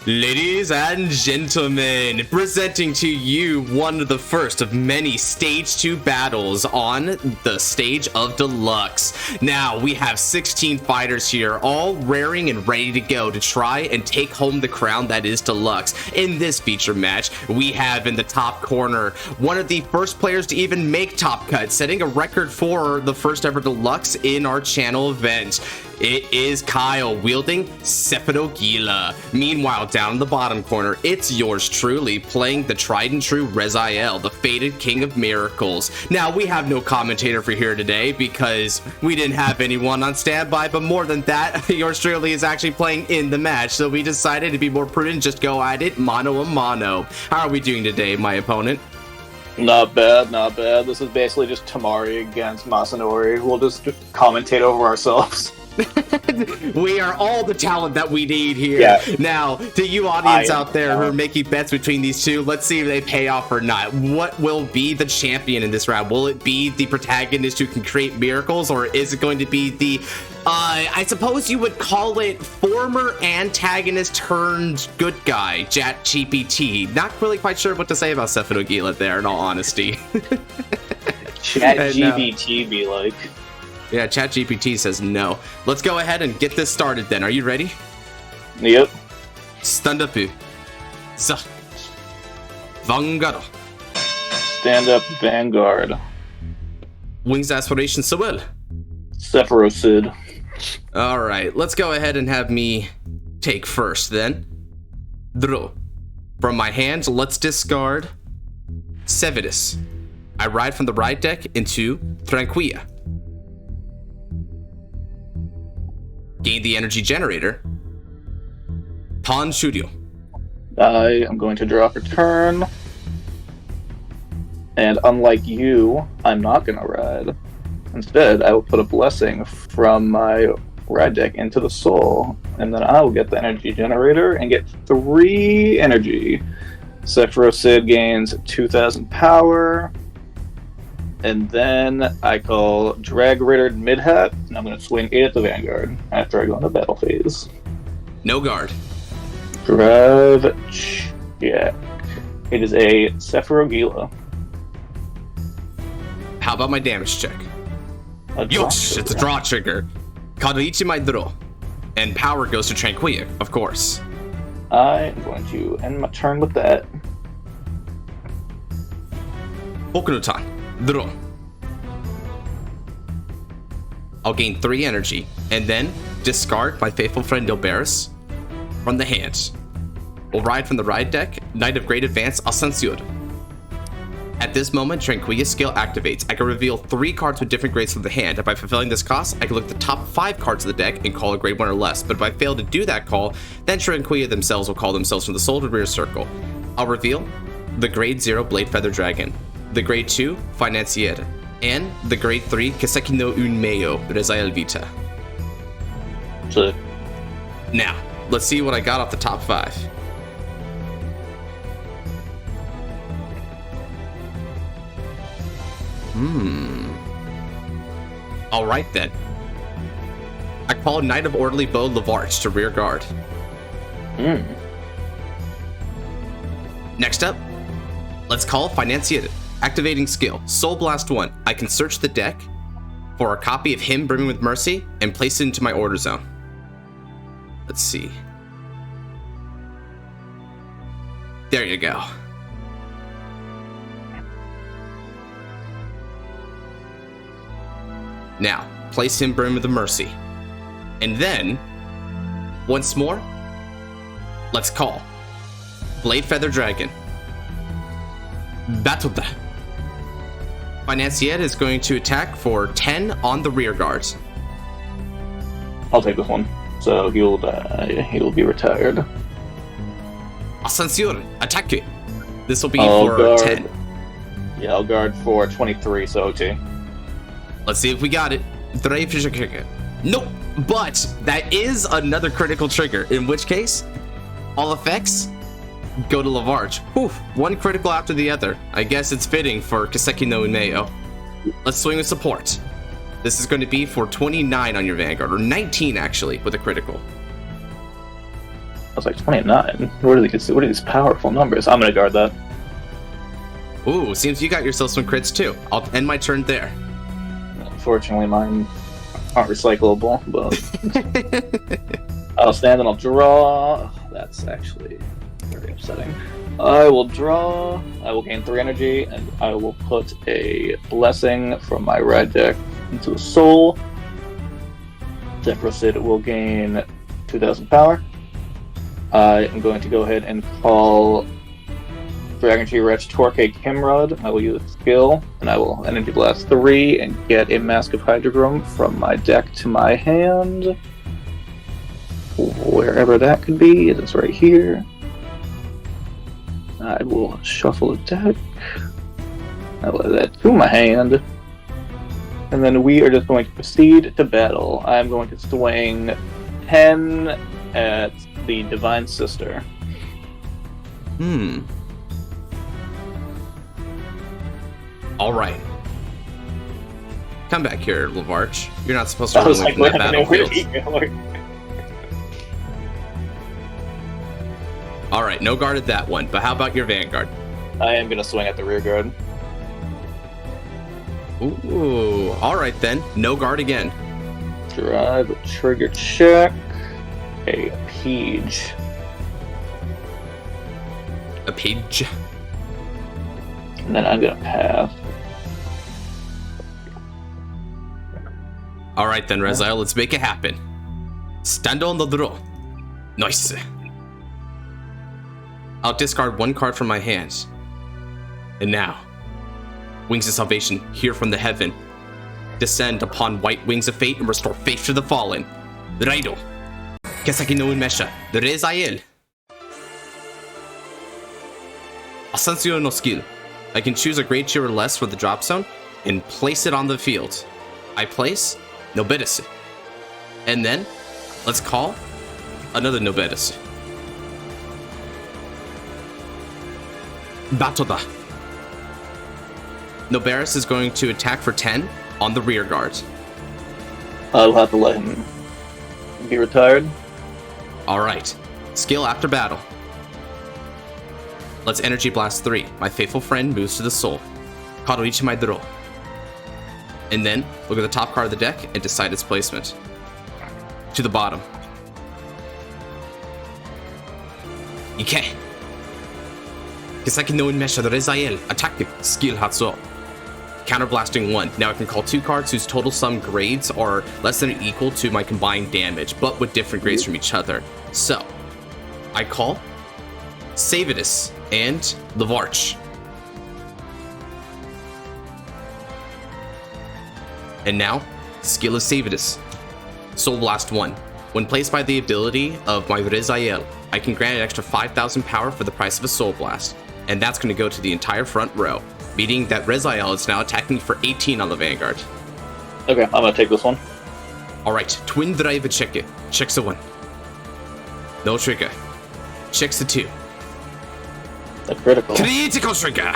Ladies and gentlemen, presenting to you one of the first of many Stage 2 battles on the stage of Deluxe. Now, we have 16 fighters here, all raring and ready to go to try and take home the crown that is Deluxe. In this feature match, we have in the top corner one of the first players to even make Top Cut, setting a record for the first ever Deluxe in our channel event. It is Kyle wielding Sephirogila. Meanwhile, down in the bottom corner, it's yours truly playing the tried and true Rezael, the fated king of miracles. Now, we have no commentator for here today because we didn't have anyone on standby, but more than that, yours truly is actually playing in the match, so we decided to be more prudent, just go at it mano a mano. How are we doing today, my opponent? Not bad, not bad. This is basically just Tamari against Masanori. We'll just commentate over ourselves. We are all the talent that we need here. Yeah. Now, to you audience out there who are making bets between these two, let's see if they pay off or not. What will be the champion in this round? Will it be the protagonist who can create miracles, or is it going to be the, I suppose you would call it former antagonist turned good guy, ChatGPT? Not really quite sure what to say about Sephirogila there, in all honesty. ChatGPT be like... Yeah, ChatGPT says no. Let's go ahead and get this started then. Are you ready? Yep. Stand up. Za. Vanguard. Stand up, Vanguard. Wings Aspiration Soel. Sephirosid. Alright, let's go ahead and have me take first then. Draw. From my hand, let's discard Sevidus. I ride from the right deck into Tranquilia. Gain the energy generator. Pawn Shuryo. I am going to draw for turn. And unlike you, I'm not going to ride. Instead, I will put a blessing from my ride deck into the soul. And then I will get the energy generator and get 3 energy. Sephirosid gains 2,000 power. And then I call Drag Rittered Mid-Hat, and I'm going to swing 8 at the Vanguard after I go into battle phase. No guard. Drive check. It is a Sephirogila. How about my damage check? Yosh, it's a draw trigger. Kadaichi my draw. And power goes to Tranquilia, of course. I am going to end my turn with that. Bokunotan. Draw. I'll gain 3 energy, and then discard my faithful friend Ilberis from the hand. We'll ride from the ride deck, Knight of Great Advance, Ascensior. At this moment, Tranquilia skill activates. I can reveal 3 cards with different grades from the hand, and by fulfilling this cost, I can look at the top 5 cards of the deck and call a grade 1 or less, but if I fail to do that call, then Tranquilia themselves will call themselves from the soul to rear circle. I'll reveal the grade 0 Blade Feather Dragon, the grade 2 Financier, and the grade 3 Kiseki no Unmeo Rezael Vita. Sick. Now, let's see what I got off the top 5. Alright then. I call Knight of Orderly Bow Lavarch to rear guard. Next up, let's call Financier. Activating skill, Soul Blast 1. I can search the deck for a copy of Hymn Brimming with Mercy and place it into my order zone. Let's see. There you go. Now, place Hymn Brimming with Mercy. And then, once more, let's call Blade Feather Dragon. Battle. Financier is going to attack for 10 on the rear guards. I'll take this one. So he'll die. He'll be retired. Ascensior, attack it. This will be for guard. 10. Yeah, I'll guard for 23, so OT. Let's see if we got it. Nope, but that is another critical trigger, in which case, all effects go to Lavarch. Whew, one critical after the other. I guess it's fitting for Kiseki no Unmeo. Let's swing with support. This is going to be for 29 on your Vanguard, or 19 actually, with a critical. was like 29. What are these powerful numbers? I'm gonna guard that. Ooh, seems you got yourself some crits too. I'll end my turn there. Unfortunately, mine aren't recyclable, but I'll stand and I'll draw. That's actually very upsetting. I will draw, I will gain 3 energy, and I will put a blessing from my red deck into the soul. Sephirogila will gain 2,000 power. I am going to go ahead and call Dragon Tree Wretch Torque Kimrod. I will use a skill, and I will Energy Blast 3 and get a Mask of Hydrogram from my deck to my hand. Wherever that could be, it is right here. I will shuffle a deck. I will add that to my hand. And then we are just going to proceed to battle. I'm going to swing 10 at the Divine Sister. Alright. Come back here, Lavarch. You're not supposed to run away from that battlefield. Alright, no guard at that one, but how about your Vanguard? I am going to swing at the rear guard. Ooh, alright then. No guard again. Drive a trigger check. A Page. A Page. And then I'm going to pass. Alright then, Rezael, let's make it happen. Stand on the draw. Nice. I'll discard 1 card from my hands. And now, Wings of Salvation, here from the heaven, descend upon white wings of fate and restore faith to the fallen. Raido. Kesaki no Unmesha. Rezael. Ascensior no skill. I can choose a Great Shield or less for the drop zone and place it on the field. I place Nobilis. And then, let's call another Nobilis. Batoda. Nobilis is going to attack for 10 on the rear guard. I'll have to let him be retired. Alright. Skill after battle. Let's Energy Blast 3. My faithful friend moves to the soul. Kadoichi mai draw. And then, look at the top card of the deck and decide its placement. To the bottom. Ike. Kisaki no Unmesha the Rezael. Attacking. Skill Hatsuo. Counterblasting 1. Now I can call 2 cards whose total sum grades are less than or equal to my combined damage, but with different grades from each other. So, I call Sephirogila and Lavarch. And now, skill of Sephirogila. Soul Blast 1. When placed by the ability of my Rezael, I can grant an extra 5,000 power for the price of a Soul Blast. And that's going to go to the entire front row, meaning that Rezael is now attacking for 18 on the Vanguard. Okay, I'm going to take this one. Alright, Twin Drive check it. Checks a 1. No trigger. Checks a 2. A critical. Critical trigger!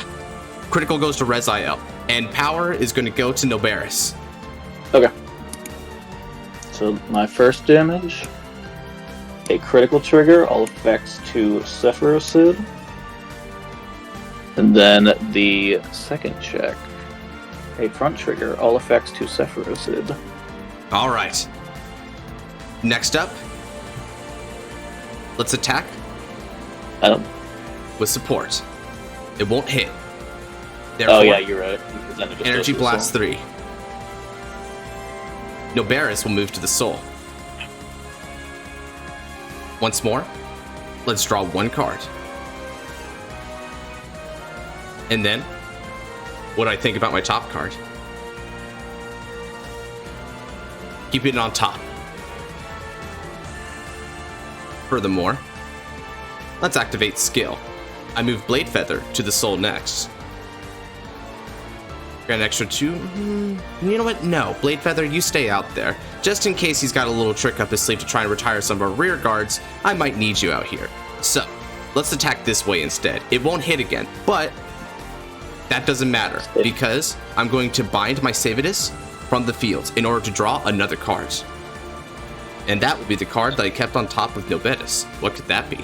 Critical goes to Rezael, and power is going to go to Nobilis. Okay. So my first damage, a critical trigger, all effects to Sephirogila. And then the second check, a front trigger, all effects to Sephirogila. Alright. Next up, let's attack with support. It won't hit. Therefore, oh yeah, you're right. Energy Blast 3. Nobilis will move to the soul. Once more, let's draw 1 card. And then, what do I think about my top card? Keeping it on top. Furthermore, let's activate skill. I move Blade Feather to the soul next. Got an extra 2. You know what? No, Blade Feather, you stay out there. Just in case he's got a little trick up his sleeve to try and retire some of our rear guards, I might need you out here. So, let's attack this way instead. It won't hit again, but that doesn't matter because I'm going to bind my Sephirogila from the field in order to draw another card. And that will be the card that I kept on top of Nobetis. What could that be?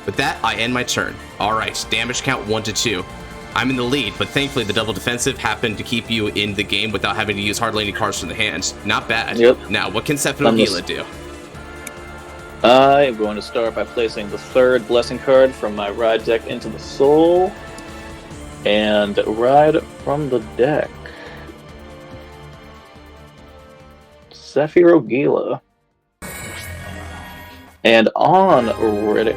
With that, I end my turn. Alright, damage count 1 to 2. I'm in the lead, but thankfully the double defensive happened to keep you in the game without having to use hardly any cards from the hand. Not bad. Yep. Now, what can Sephirogila do? I am going to start by placing the third Blessing card from my Ride deck into the Soul. And Ride from the deck. Sephirogila. And on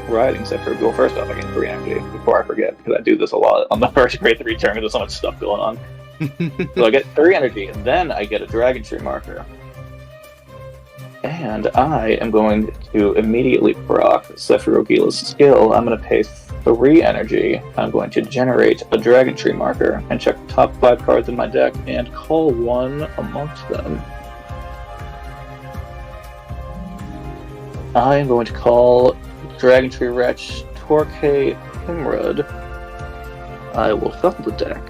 riding Sephirogila, first off, I get 3 energy before I forget, because I do this a lot on the first grade 3 turn, there's so much stuff going on. So I get 3 energy, and then I get a Dragon Tree marker. And I am going to immediately proc Sephirogila's skill. I'm going to pay 3 energy. I'm going to generate a Dragon Tree marker and check the top 5 cards in my deck and call one amongst them. I am going to call Dragon Tree Wretch Torque Himrod. I will shuffle the deck.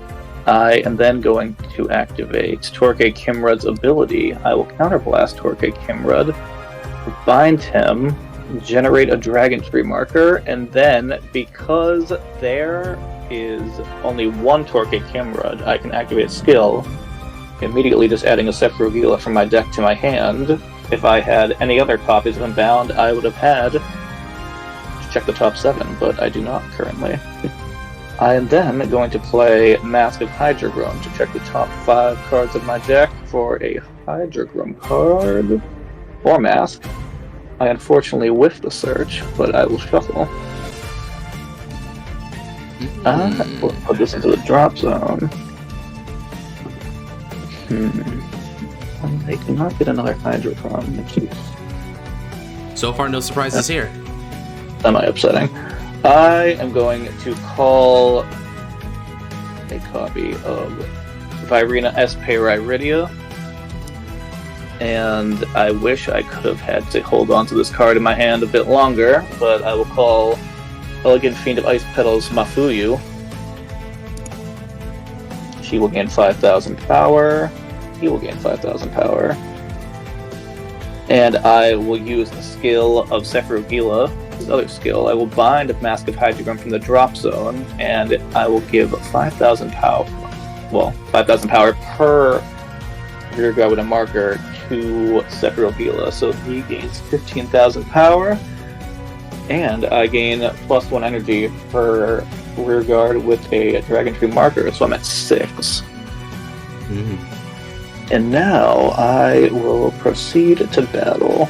I am then going to activate Torque Kimrod's ability. I will counterblast Torque Kimrod, bind him, generate a Dragon Tree marker, and then, because there is only one Torque Kimrod, I can activate a skill, immediately just adding a Sephirogila from my deck to my hand. If I had any other copies of Unbound, I would have had to check the top 7, but I do not currently. I am then going to play Mask of Hydrogrum to check the top 5 cards of my deck for a Hydrogrum card or Mask. I unfortunately whiffed the search, but I will shuffle. I will put this into the drop zone. I cannot get another Hydrogrum. So far, no surprises here. Semi-upsetting. I am going to call a copy of Virina Esperiria, and I wish I could have had to hold on to this card in my hand a bit longer, but I will call Elegant Fiend of Ice Petals Mafuyu. She will gain 5,000 power. He will gain 5,000 power. And I will use the skill of Sephirogila, his other skill. I will bind Mask of Hydrogrum from the drop zone, and I will give 5,000 power. Well, 5,000 power per rear guard with a marker to Sephirogila, so he gains 15,000 power, and I gain +1 energy per rear guard with a Dragon Tree marker, so I'm at 6. And now I will proceed to battle.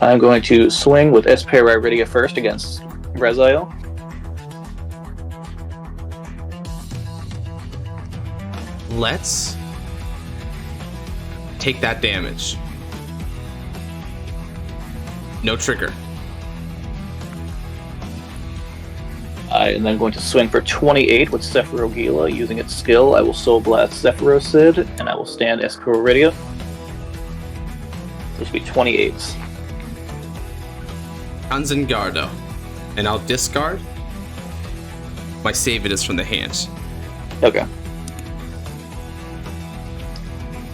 I'm going to swing with Esperiria first against Rezael. Let's take that damage. No trigger. I am then going to swing for 28 with Sephirogila. Using its skill, I will Soul Blast Sephirosid, and I will stand Esperiria. This will be 28s. Anzengardo. And I'll discard my Save It Is from the hand. Okay.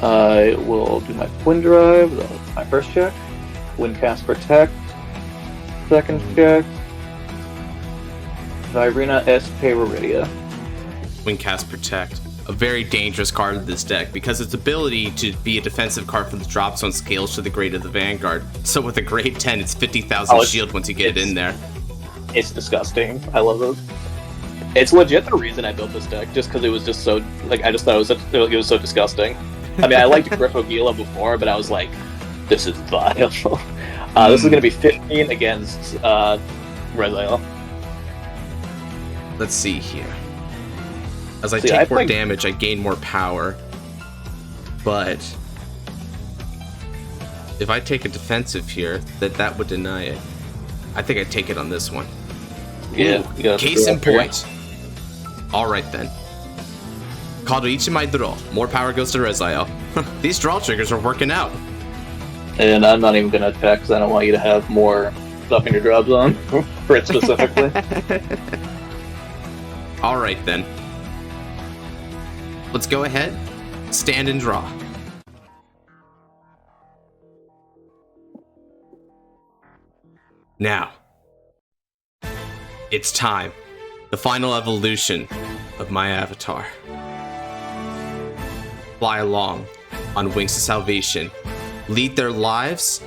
I will do my Twin Drive, my first check. Windcast Protect. Second check. Virina Esperiria. Windcast Protect. A very dangerous card in this deck because its ability to be a defensive card from the drop zone scales to the grade of the Vanguard. So with a grade 10, it's 50,000 shield once you get it in there. It's disgusting. I love it. It's legit the reason I built this deck, just because it was just so, like, I just thought it was so disgusting. I mean, I liked Griffogila before, but I was like, this is vile. This is going to be 15 against Rezael. Let's see here. As I take more damage, I gain more power. But if I take a defensive here, that would deny it. I think I'd take it on this one. Yeah. Case in point. Alright then. Kadoichi my draw. More power goes to Rezael. These draw triggers are working out. And I'm not even going to attack because I don't want you to have more stuff in your drop zone for it specifically. Alright then. Let's go ahead, stand and draw. Now, it's time. The final evolution of my avatar. Fly along on wings of salvation. Lead their lives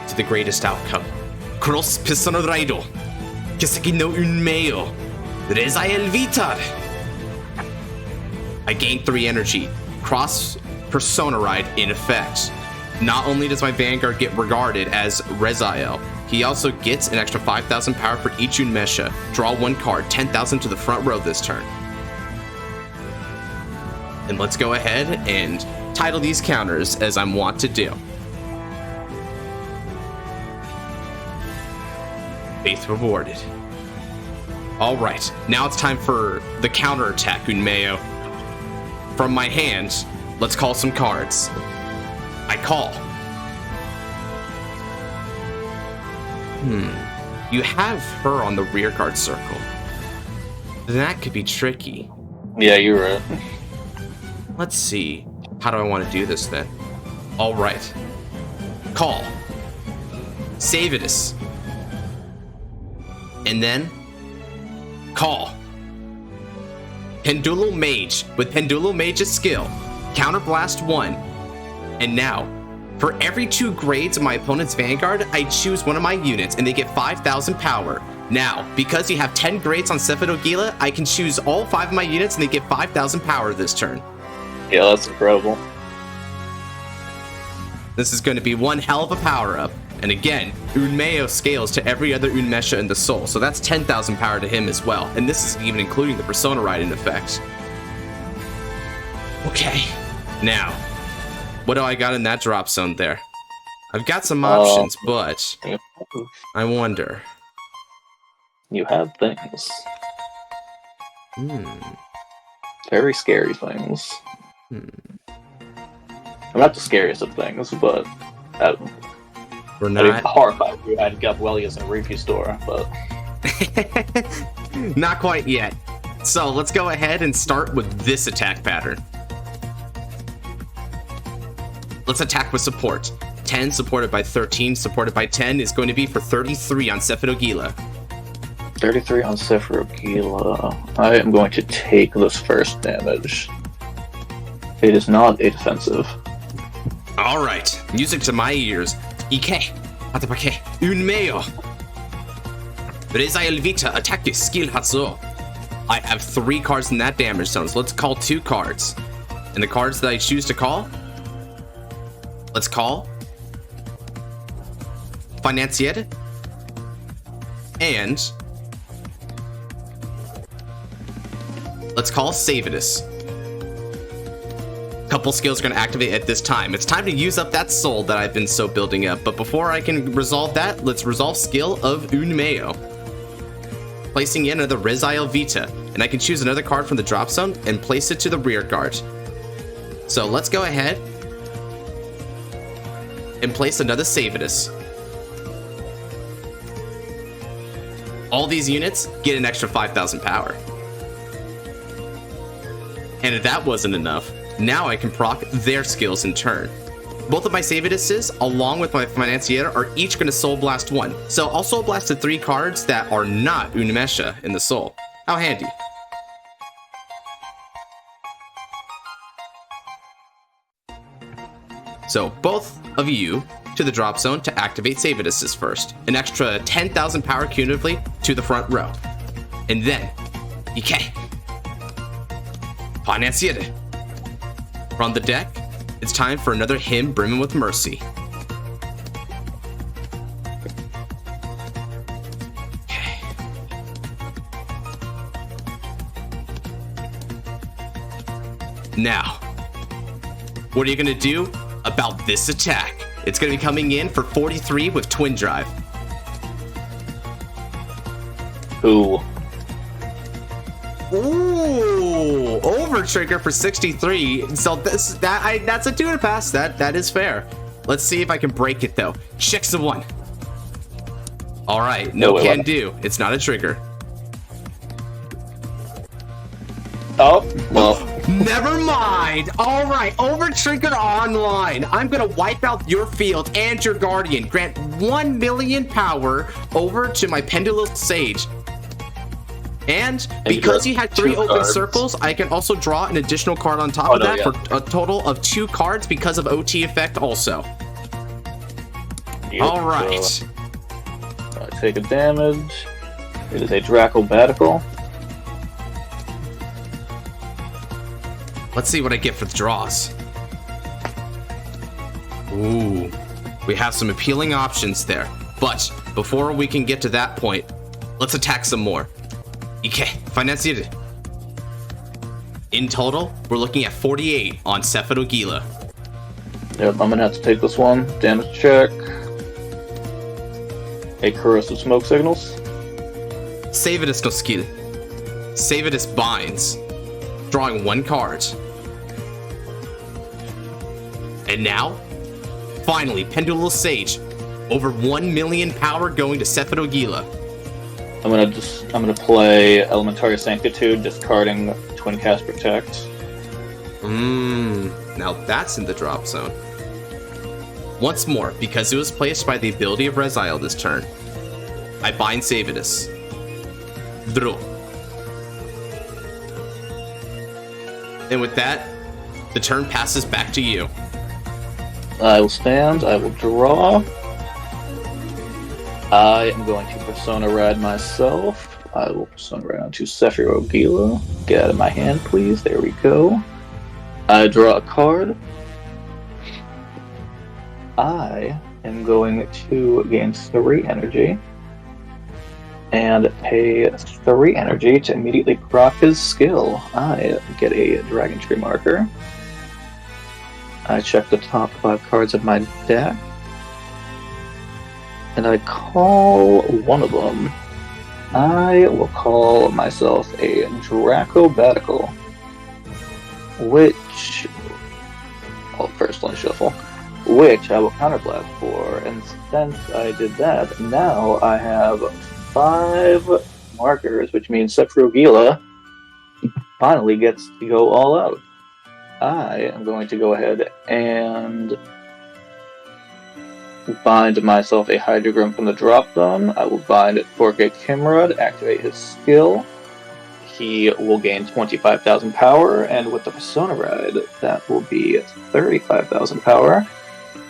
to the greatest outcome. Cross Pisano Raido. Kisaki no Unmeo. Rezael Vita. I gain 3 energy. Cross Persona Ride in effect. Not only does my Vanguard get regarded as Rezael, he also gets an extra 5,000 power for each Unmesha. Draw 1 card, 10,000 to the front row this turn. And let's go ahead and title these counters as I'm wont to do. Faith rewarded. All right, now it's time for the counter attack, Unmeo. From my hand, let's call some cards. I call. You have her on the rear guard circle. That could be tricky. Yeah, you're right. Let's see. How do I want to do this then? All right. Call. Sephirogila. And then call. Pendulul Mage with Pendulul Mage's skill. Counterblast 1. And now, for every 2 grades of my opponent's Vanguard, I choose one of my units and they get 5,000 power. Now, because you have 10 grades on Sephirogila, I can choose all 5 of my units and they get 5,000 power this turn. Yeah, that's incredible. This is going to be one hell of a power-up. And again, Unmeo scales to every other Unmesha in the Soul, so that's 10,000 power to him as well. And this is even including the Persona Ride in effect. Okay, now, what do I got in that drop zone there? I've got some options, but I wonder. You have things. Very scary things. I'm not the scariest of things, but we're not. I'd be horrified if you had Gabwelius in a review store, but not quite yet. So let's go ahead and start with this attack pattern. Let's attack with support. 10 supported by 13 supported by 10 is going to be for 33 on Sephirogila. 33 on Sephirogila. I am going to take this first damage. It is not a defensive. Alright, music to my ears. Ike, Atapake, Unmeo. Rezael Vita, attack this skill Hatsuo. I have 3 cards in that damage zone, so let's call 2 cards. And the cards that I choose to call, let's call Financier and let's call Sephirogila. Couple skills are going to activate at this time. It's time to use up that soul that I've been so building up. But before I can resolve that, let's resolve skill of Unmeo. Placing in another Rezael Vita. And I can choose another card from the drop zone and place it to the rear guard. So let's go ahead and place another Sephirogila. All these units get an extra 5,000 power. And if that wasn't enough, now I can proc their skills in turn. Both of my Sephirogila, along with my Financier, are each going to Soul Blast 1. So I'll Soul Blast the 3 cards that are not Unmesha in the Soul. How handy. So both of you to the drop zone to activate Sephirogila first. An extra 10,000 power cumulatively to the front row. And then, Ike. Financier. From the deck, it's time for another Hymn Brimming with Mercy. Okay. Now, what are you going to do about this attack? It's going to be coming in for 43 with Twin Drive. Ooh. Ooh, over trigger for 63. So that's a tutor pass. That is fair. Let's see if I can break it though. Checks the 1. All right, no can do. It's not a trigger. Oh well. Never mind. All right, over Trigger Online. I'm gonna wipe out your field and your Guardian. Grant 1 million power over to my Pendulul Sage. And because you had 3 open circles, I can also draw an additional card on top of that for a total of 2 cards because of OT effect also. Yep, all right. So, take a damage. It is a Dracobatical. Let's see what I get for the draws. Ooh, we have some appealing options there. But before we can get to that point, let's attack some more. Okay, Financier. In total, we're looking at 48 on Sephirogila. Yep, I'm gonna have to take this one. Damage check. A Corrosive Smoke Signals. Sephirogila no skill. Sephirogila binds. Drawing 1 card. And now, finally, Pendulul Sage. Over 1 million power going to Sephirogila. I'm gonna play Elementary Sanctitude, discarding Twin Cast Protect. Now that's in the drop zone. Once more, because it was placed by the ability of Rezael this turn, I bind Sephirogila. Draw. And with that, the turn passes back to you. I will stand, I will draw. I am going to Persona Ride myself. I will Persona Ride onto Sephirogila. Get out of my hand, please. There we go. I draw a card. I am going to gain 3 energy. And pay 3 energy to immediately proc his skill. I get a Dragon Tree marker. I check the top 5 cards of my deck. And I call one of them. I will call myself a Dracobatical. Which... I'll first one shuffle. Which I will counterblast for. And since I did that, now I have 5 markers, which means Sephirogila finally gets to go all out. I am going to go ahead and bind myself a Hydrogram from the drop zone. I will bind Forgate Kimrod, activate his skill. He will gain 25,000 power, and with the Persona Ride, that will be 35,000 power.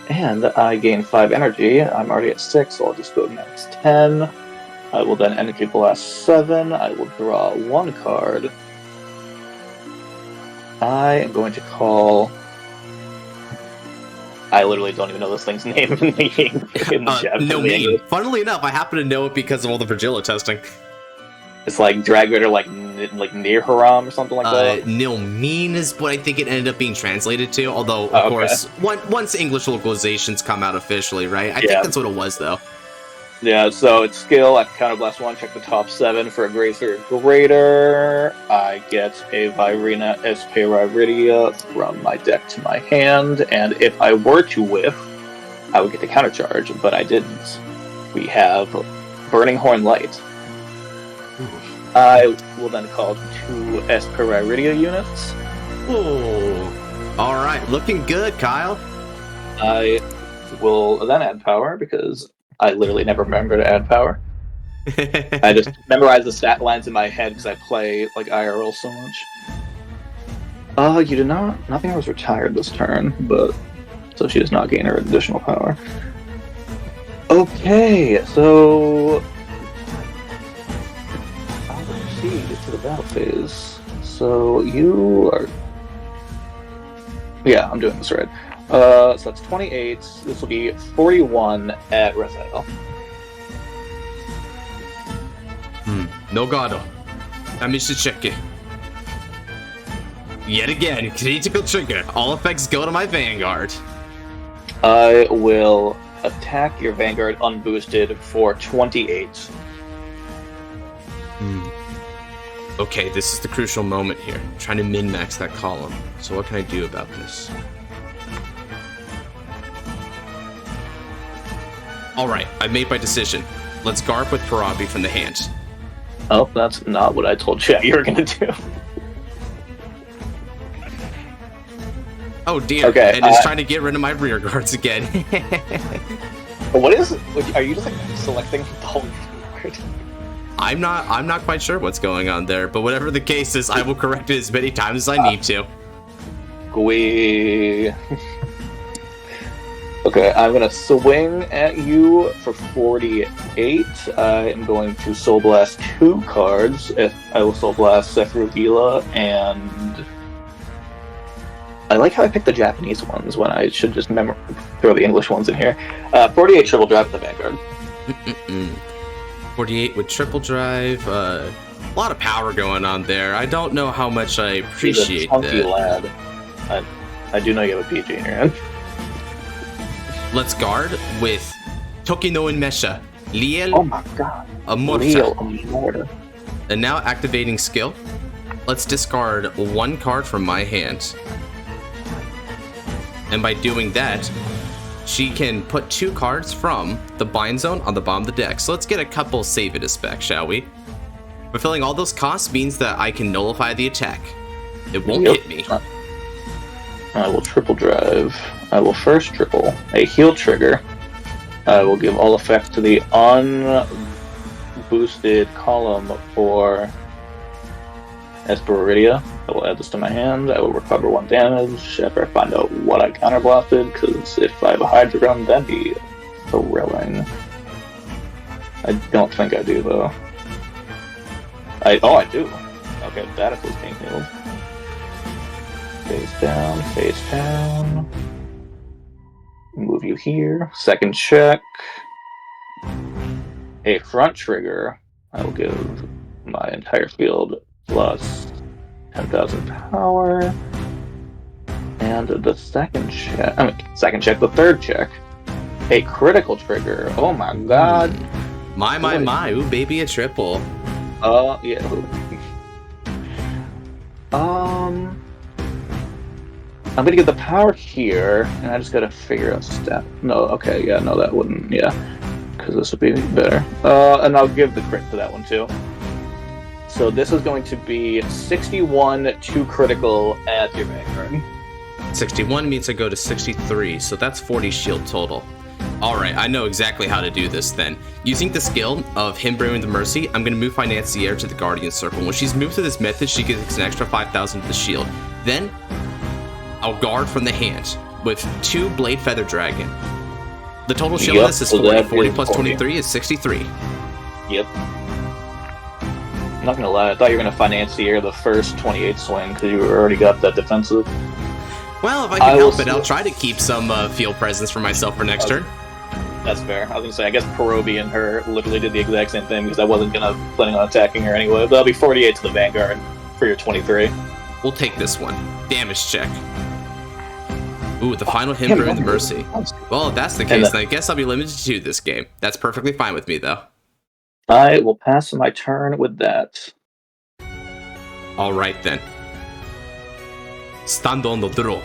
And I gain 5 energy. I'm already at 6, so I'll just go max 10. I will then Energy Blast 7. I will draw 1 card. I am going to call... I literally don't even know this thing's name in the No mean. Funnily enough, I happen to know it because of all the Virgila testing. It's like Dragritter, like near Haram or something like that. Nil mean is what I think it ended up being translated to. Although, of course, once English localizations come out officially, right? I think that's what it was, though. Yeah, so it's skill. I counterblast 1, check the top 7 for a greater. I get a Virina Esperiria from my deck to my hand, and if I were to whiff, I would get the countercharge, but I didn't. We have Burning Horn Light. I will then call 2 Esperiria units. Ooh. Alright, looking good, Kyle. I will then add power, because I literally never remember to add power. I just memorize the stat lines in my head because I play like IRL so much. You did not. Nothing was retired this turn, but so she does not gain her additional power. Okay, so I'll proceed to the battle phase. So you are. Yeah, I'm doing this right. So that's 28. This will be 41 at Rezael. No gado. I missed to check it. Yet again, critical trigger. All effects go to my Vanguard. I will attack your Vanguard unboosted for 28. Okay, this is the crucial moment here. I'm trying to min-max that column. So what can I do about this? Alright, I've made my decision. Let's Garp with Parabi from the hand. Oh, that's not what I told you you were gonna do. Oh dear, Okay, and it's trying to get rid of my rear guards again. Are you just like selecting the whole board? I'm not quite sure what's going on there, but whatever the case is, I will correct it as many times as I need to. Okay, I'm gonna swing at you for 48. I am going to Soul Blast 2 cards. I will Soul Blast Sephirogila, and I like how I picked the Japanese ones when I should just throw the English ones in here. 48 Triple Drive the Vanguard. 48 with Triple Drive. A lot of power going on there. I don't know how much I appreciate that. He's a chunky lad. I do know you have a PG in your hand. Let's guard with Tokino and Mesha. Liael. Oh my god. Amorta. And now activating skill. Let's discard 1 card from my hand. And by doing that, she can put 2 cards from the bind zone on the bottom of the deck. So let's get a couple save it spec, shall we? Fulfilling all those costs means that I can nullify the attack. It won't hit me. I will Triple Drive. I will first triple a heal trigger. I will give all effect to the unboosted column for Aspiration. I will add this to my hand. I will recover 1 damage after I find out what I counterblasted, because if I have a Hydrogram, that'd be thrilling. I don't think I do, though. I do. Okay, that was being healed. Face down, face down. Move you here. Second check. A front trigger. I will give my entire field plus 10,000 power. And the second check. The third check. A critical trigger. Oh my god. My. Ooh, baby, a triple. Yeah. I'm gonna get the power here, and I just gotta figure out stat. No, okay, yeah, no, that wouldn't, yeah, because this would be better. And I'll give the crit to that one too. So this is going to be 61 to critical at your Vanguard. 61 means I go to 63, so that's 40 shield total. Alright, I know exactly how to do this then. Using the skill of Hymn Brimming the Mercy, I'm going to move Financier to the Guardian Circle. When she's moved to this method, she gets an extra 5,000 to the shield. Then, I'll guard from the hand with 2 Blade Feather Dragon. The total shield on this is 40. 40 plus 23 is 63. Yep. I'm not gonna lie, I thought you were gonna Financier the first 28 swing because you already got that defensive. Well, if I can help it, I'll try to keep some field presence for myself for next turn. That's fair. I was gonna say, I guess Perobi and her literally did the exact same thing because I wasn't planning on attacking her anyway. But that'll be 48 to the Vanguard for your 23. We'll take this one. Damage check. Ooh, the final Hymn Brimming the Mercy. Well, if that's the case, then I guess I'll be limited to 2 this game. That's perfectly fine with me, though. I will pass my turn with that. Alright then. Stand on the draw.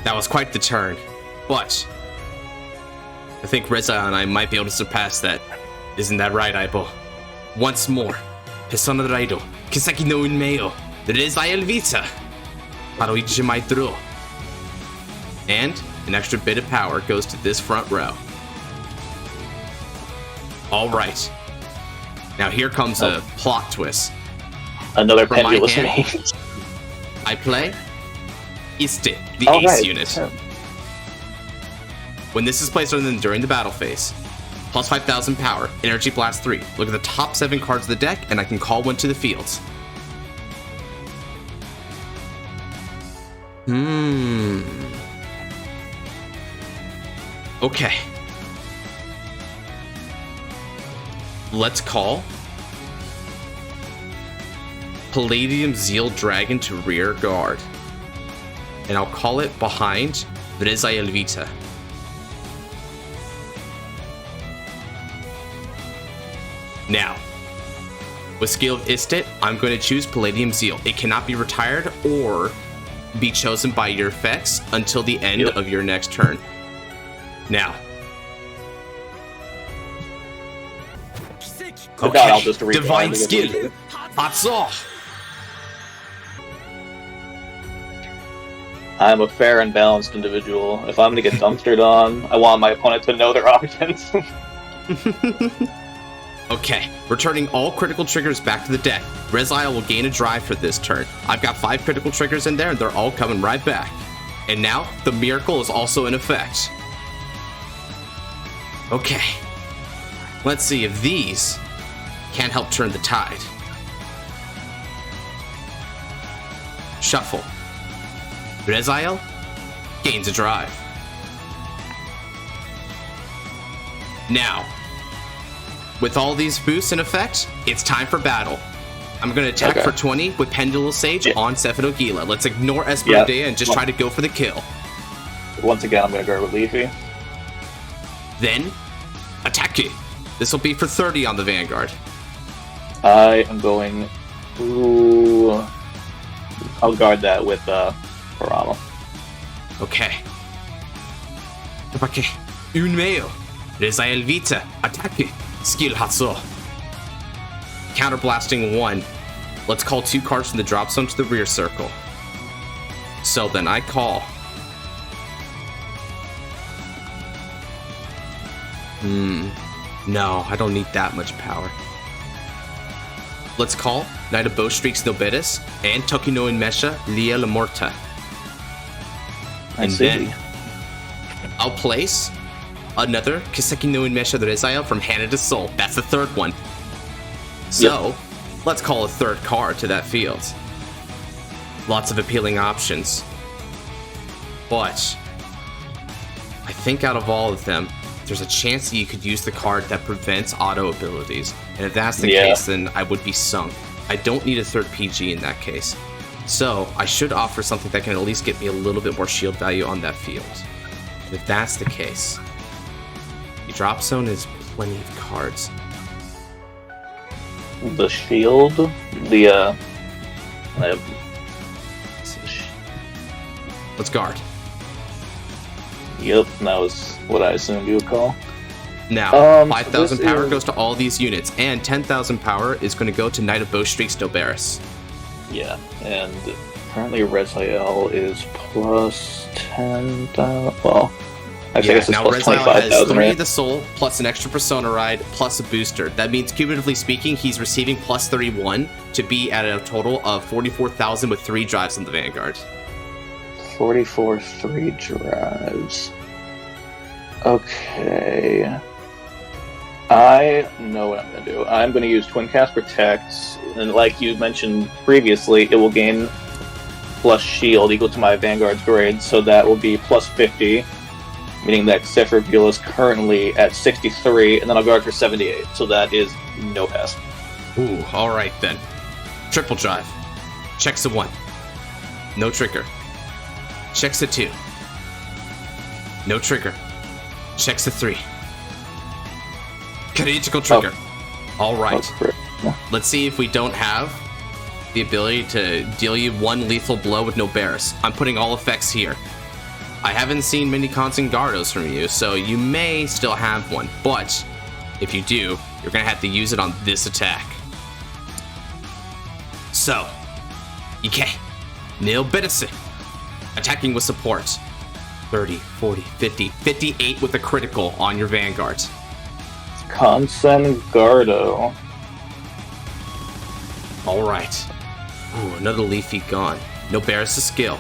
That was quite the turn, but I think Rezael and I might be able to surpass that. Isn't that right, Aibo? Once more, Persona Raido, Kiseki no Unmeo, Rezael Vita, Haruichi mai draw. And an extra bit of power goes to this front row. Alright. Now here comes a plot twist. Another Pendulul Mage. I play Iste, the Ace unit. When this is placed during the battle phase, plus 5,000 power, Energy Blast 3. Look at the top 7 cards of the deck, and I can call one to the field. Okay. Let's call Palladium Zeal Dragon to rear guard. And I'll call it behind Rezael Vita. Now, with skill of Istit, I'm going to choose Palladium Zeal. It cannot be retired or be chosen by your effects until the end of your next turn. Now. Okay, I'll just Divine Skill. Hats off. I'm a fair and balanced individual. If I'm gonna get dumpstered on, I want my opponent to know their options. Okay, returning all critical triggers back to the deck. Rezael will gain a drive for this turn. I've got 5 critical triggers in there, and they're all coming right back. And now, the miracle is also in effect. Okay. Let's see if these can help turn the tide. Shuffle. Rezael gains a drive. Now, with all these boosts in effect, it's time for battle. I'm going to attack for 20 with Pendulul Sage on Sephirogila. Let's ignore Aspiration and just try to go for the kill. Once again, I'm going to guard with Leafy. Then, attack it. This will be for 30 on the Vanguard. I am going to... I'll guard that with Parama. Okay. Okay. Un meo. Rezael Vita. Attack it. Skill Hatso. Counterblasting 1. Let's call 2 cards from the drop zone to the rear circle. So then I call. No, I don't need that much power. Let's call Knight of Bowstreaks Nobilis and Tokino in Mesha Liael Amorta. And then I'll place another Kiseki no Inmesha Rezael from Hana to Soul. That's the third one. So, let's call a third card to that field. Lots of appealing options. But, I think out of all of them, there's a chance that you could use the card that prevents auto abilities. And if that's the case, then I would be sunk. I don't need a third PG in that case. So, I should offer something that can at least get me a little bit more shield value on that field. And if that's the case, the drop zone is plenty of cards. The shield, Let's guard. Yep, that was what I assumed you would call. Now, 5,000 power goes to all these units, and 10,000 power is going to go to Knight of Bowstreaks Nobilis. Yeah, and currently Rezael is plus 10,000. Well, I guess it's now plus Rezael has 25,000, 3 right? of the soul, plus an extra persona ride, plus a booster. That means, cumulatively speaking, he's receiving plus 31 to be at a total of 44,000 with 3 drives on the Vanguard. 44 3 drives. Okay. I know what I'm going to do. I'm going to use Twin Cast Protect, and like you mentioned previously, it will gain plus shield equal to my Vanguard's grade, so that will be plus 50, meaning that Sephirogila is currently at 63, and then I'll guard for 78, so that is no pass. Ooh, alright then. Triple drive. Checks a 1. No trigger. Checks a 2. No trigger. Checks a 3. Critical trigger. Alright. Let's see if we don't have the ability to deal you 1 lethal blow with Nobilis. I'm putting all effects here. I haven't seen many Consangardos from you, so you may still have one, but if you do, you're going to have to use it on this attack. So, Ike, Nil Bitase, attacking with support. 30, 40, 50, 58 with a critical on your Vanguard. Consangardo. Alright. Ooh, another Leafy gone. Nobilis' skill.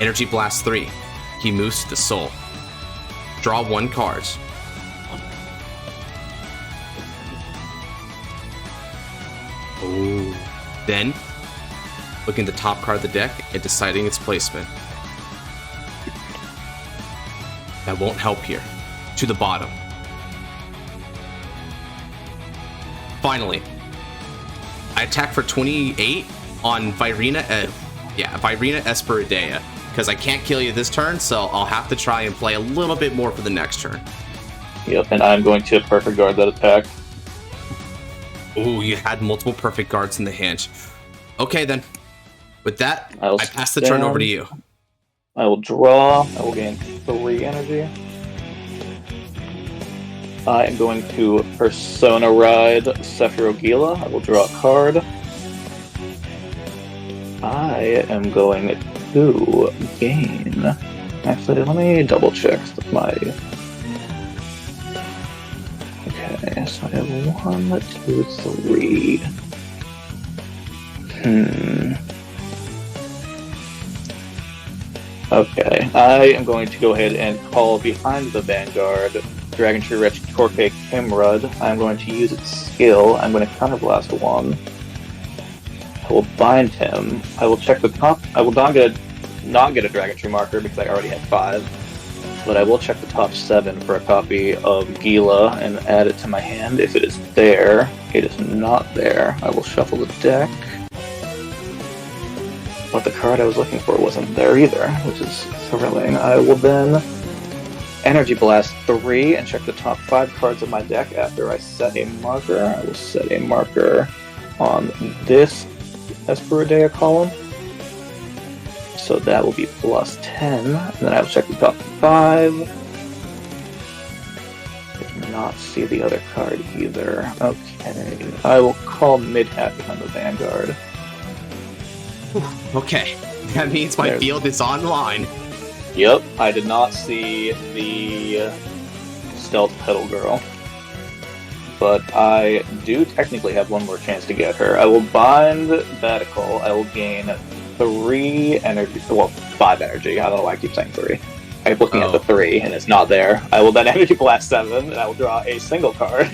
Energy Blast 3. He moves to the soul. Draw 1 card. Ooh. Then, looking at the top card of the deck and deciding its placement. That won't help here. To the bottom. Finally, I attack for 28 on Virina Esperidea, because I can't kill you this turn, so I'll have to try and play a little bit more for the next turn. Yep, and I'm going to perfect guard that attack. Ooh, you had multiple perfect guards in the hand. Okay then. With that, I pass the turn over to you. I will draw. I will gain 3 energy. I am going to Persona Ride Sephirogila. I will draw a card. I am going to gain... Actually, let me double check my... Okay, so I have 1, 2, 3... Okay, I am going to go ahead and call behind the Vanguard Dragon Tree Wretch Torque Kimrud. I'm going to use its skill. I'm going to Counterblast 1. I will bind him. I will check the top. I will not get a Dragon Tree marker because I already had 5. But I will check the top 7 for a copy of Gila and add it to my hand. If it is there, it is not there. I will shuffle the deck. But the card I was looking for wasn't there either, which is thrilling. I will then Energy Blast 3 and check the top 5 cards of my deck after I set a marker. I will set a marker on this Esperidea column. So that will be plus 10. And then I will check the top 5. Did not see the other card either. Okay. I will call mid-hat behind the Vanguard. Okay, that means my field is online. Yep, I did not see the Stealth Petal Girl. But I do technically have one more chance to get her. I will bind Batical. I will gain 3 energy. Well, 5 energy. I don't know why I keep saying 3. I'm looking at the 3, and it's not there. I will then Energy Blast 7, and I will draw a single card.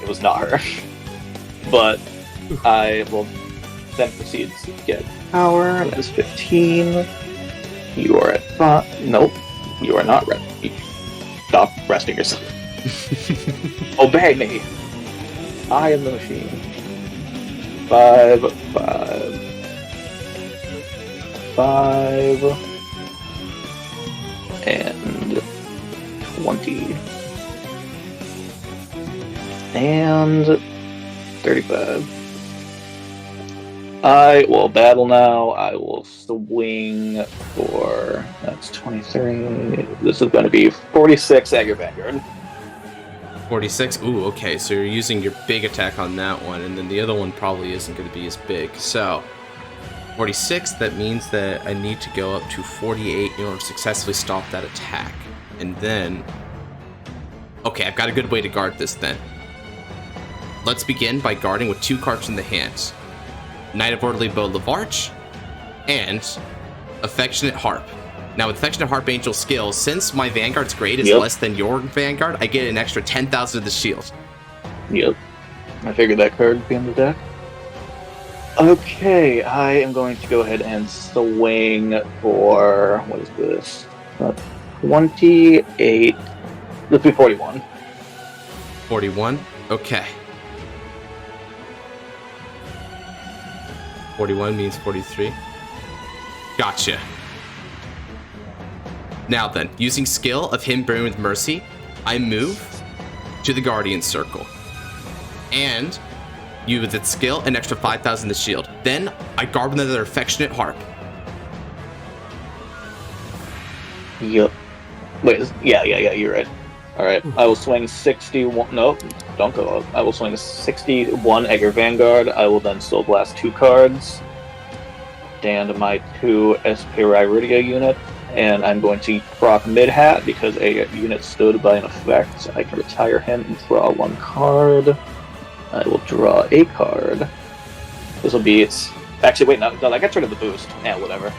It was not her. But I will then proceed to get power. That is 15. You are at 5. Nope. You are not resting. Stop resting yourself. Obey me. I am the machine. 5, 5. 5. And 20. And 35. I will battle now. I will swing for... That's 23. This is going to be 46 at your Vanguard. 46? Ooh, okay. So you're using your big attack on that one, and then the other one probably isn't going to be as big. So, 46, that means that I need to go up to 48 in order to successfully stop that attack. And then... Okay, I've got a good way to guard this then. Let's begin by guarding with 2 cards in the hands. Knight of Orderly Bow Lavarch, and Affectionate Harp. Now with Affectionate Harp Angel skill, since my Vanguard's grade is less than your Vanguard, I get an extra 10,000 of the shield. Yep. I figured that card would be in the deck. Okay, I am going to go ahead and swing for... What is this? 28... Let's be 41. 41? Okay. 41 means 43. Gotcha. Now then, using skill of Hymn Brimming with Mercy, I move to the Guardian Circle. And you with its skill, an extra 5,000 to shield. Then I guard with another Affectionate Harp. Yep. Wait, yeah, you're right. Alright, I will swing 61. Nope, don't go up. I will swing 61 at your Vanguard. I will then Soul Blast 2 cards. And my 2 Aspiration unit. And I'm going to proc mid-hat because a unit stood by an effect. I can retire him and draw 1 card. I will draw a card. This will be its... Actually, wait, no, I got rid of the boost. Yeah, whatever.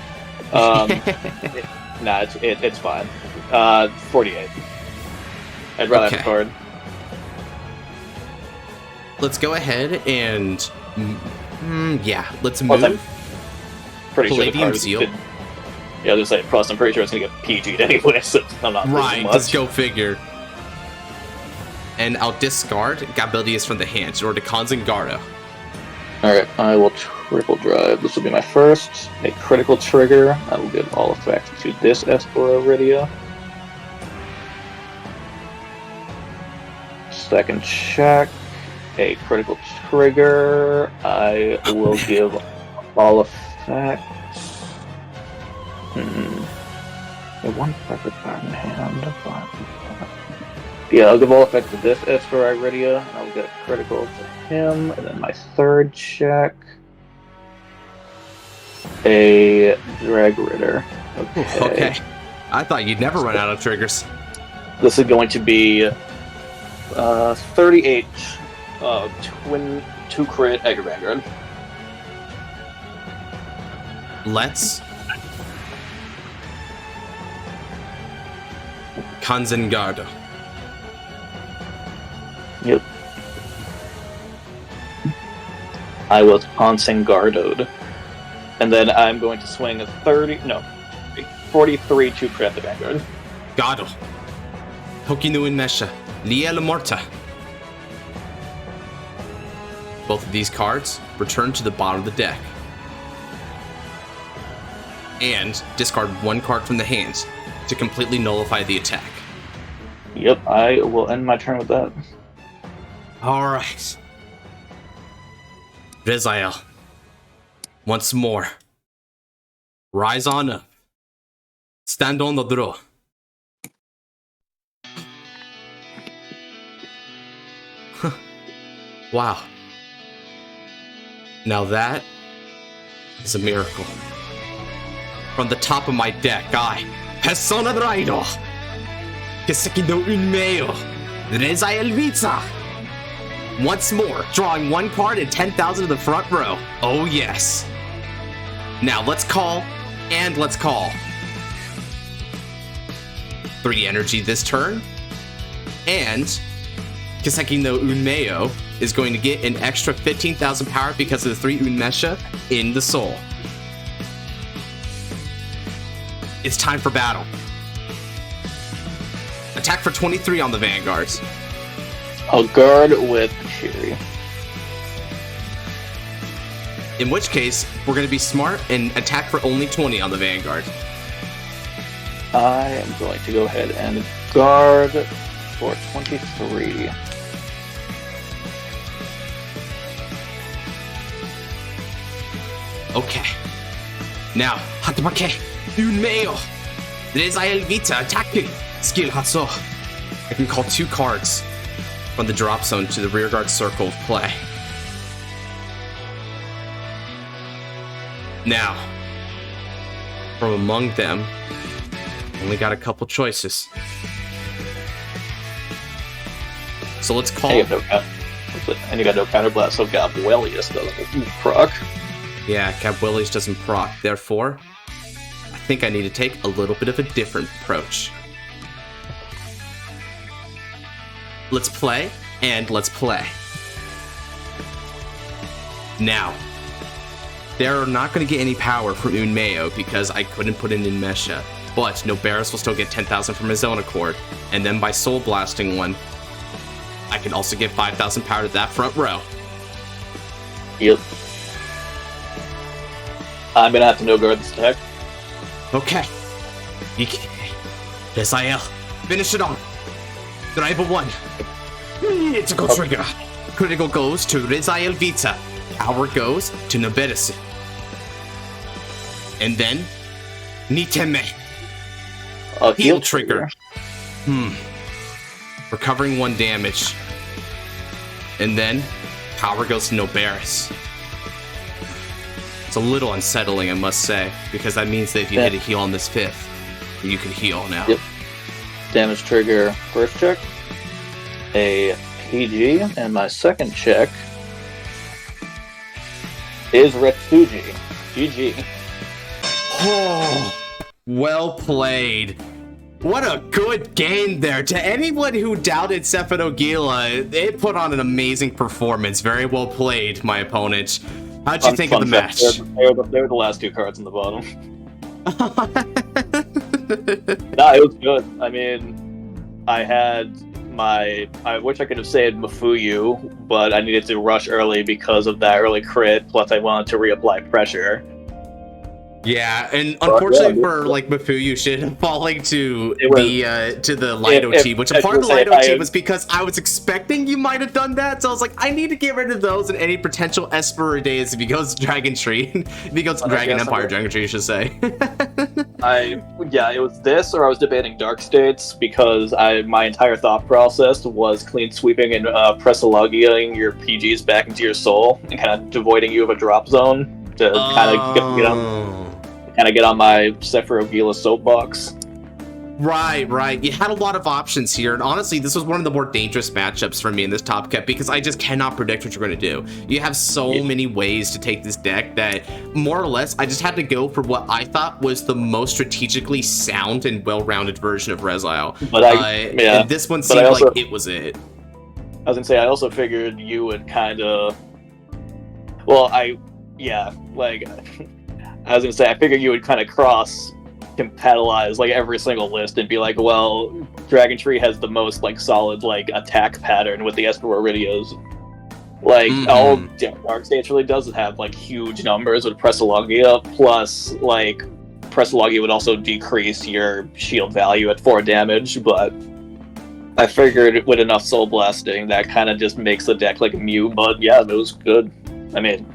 It's fine. 48. I'd rather have a card. Let's go ahead and... let's move. Pretty Palladium sure Seal. Yeah, I was gonna say, plus I'm pretty sure it's gonna get PG'd anyway, so I'm not right, much. just go figure. And I'll discard Gabwelius from the hand in order to Konzengardo. Alright, I will triple drive. This will be my first. A critical trigger. I will give all effect to this Esperidea. Second check. A critical trigger. I will give all effects. A 1 perfect card in hand. Yeah, I'll give all effects to this Iridia, and I'll get critical to him, and then my third check. A Drag Ritter. Okay. I thought you'd never run out of triggers. This is going to be 38 twin 2 crit Egger Vanguard. Let's Kanzengardo. Yep. I was Kanzengardoed. And then I'm going to swing a 43 2 crit at the Vanguard. Gado. Tokinu Mesha. Liael Amorta. Both of these cards return to the bottom of the deck. And discard one card from the hands to completely nullify the attack. Yep, I will end my turn with that. Alright. Rezael. Once more. Rise on up. Stand on the draw. Wow. Now that is a miracle. From the top of my deck, I, Persona Draido, Kiseki no Unmeo, Rezael Vita. Once more, drawing one card and 10,000 to the front row. Oh yes. Now let's call, and let's call. 3 energy this turn, and Kiseki no Unmeo is going to get an extra 15,000 power because of the 3 Unmesha in the soul. It's time for battle. Attack for 23 on the Vanguards. I'll guard with Shiri. In which case, we're going to be smart and attack for only 20 on the Vanguard. I am going to go ahead and guard for 23. Okay. Now, Hatabake, Unmeo, Rezael Vita, attacking. Skill Hatso. I can call 2 cards from the drop zone to the rearguard circle of play. Now, from among them, only got a couple choices. So let's call. And you got no counterblast, so Gabwelius doesn't proc. Yeah, Gabwelius doesn't proc. Therefore, I think I need to take a little bit of a different approach. Let's play, and let's play. Now, they're not going to get any power from Unmeo because I couldn't put in Mesha, but Noberis will still get 10,000 from his own accord, and then by Soul Blasting one, I can also get 5,000 power to that front row. Yep. I'm gonna have to no-guard this attack. Okay. Rezael, finish it on. Drive a 1. Critical trigger. Critical goes to Rezael Vita. Power goes to Noberis. And then, Niteme. Heal trigger. Recovering 1 damage. And then, power goes to Noberis. It's a little unsettling, I must say, because that means that if you hit a heal on this 5th, you can heal now. Yep. Damage trigger first check. A PG, and my second check is Retsuji. GG. Oh, well played. What a good game there. To anyone who doubted Sephirogila, they put on an amazing performance. Very well played, my opponent. How'd you think of the match? They're the last 2 cards in the bottom. Nah, it was good. I mean, I had I wish I could have saved Mafuyu, but I needed to rush early because of that early crit, plus I wanted to reapply pressure. Yeah, and unfortunately for like Mafuyu shit falling to the Lido team, which a part of the Lido team was because I was expecting you might have done that, so I was like, I need to get rid of those and any potential Esperidays if he goes Dragon Tree, if he goes Dragon Empire Dragon Tree, I should say. It was this, or I was debating Dark States because my entire thought process was clean sweeping and pressologiaing your PGs back into your soul and kind of devoiding you of a drop zone to kind of get on my Sephirogila soapbox. Right. You had a lot of options here, and honestly, this was one of the more dangerous matchups for me in this top cut because I just cannot predict what you're going to do. You have so many ways to take this deck that, more or less, I just had to go for what I thought was the most strategically sound and well-rounded version of Rezael. And this one seemed like it was it. I was going to say, I also figured you would kind of... Well, I was gonna say, I figured you would kind of compatibilize like every single list and be like, well, Dragon Tree has the most like solid like attack pattern with the Esperoridios. Like Dark Stage really does have like huge numbers with Pressologia, plus like Pressologia would also decrease your shield value at 4 damage, but I figured with enough soul blasting that kind of just makes the deck like immune. But yeah, it was good. I mean,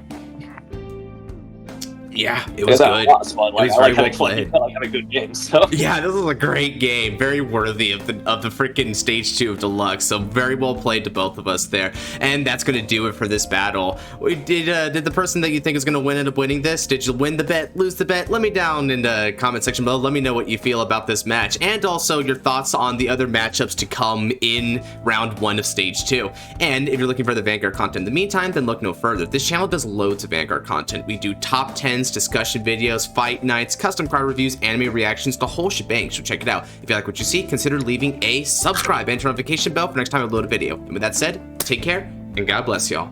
yeah, it was good. It was very well played. I had a good game, so. Yeah, this was a great game. Very worthy of the freaking stage 2 of Deluxe. So very well played to both of us there. And that's going to do it for this battle. Did the person that you think is going to win end up winning this? Did you win the bet, lose the bet? Let me down in the comment section below. Let me know what you feel about this match. And also your thoughts on the other matchups to come in round 1 of stage 2. And if you're looking for the Vanguard content in the meantime, then look no further. This channel does loads of Vanguard content. We do top 10s, discussion videos, fight nights, custom card reviews, anime reactions, the whole shebang, so check it out. If you like what you see, consider leaving a subscribe and turn notification bell for next time I upload a video. And with that said, take care, and God bless y'all.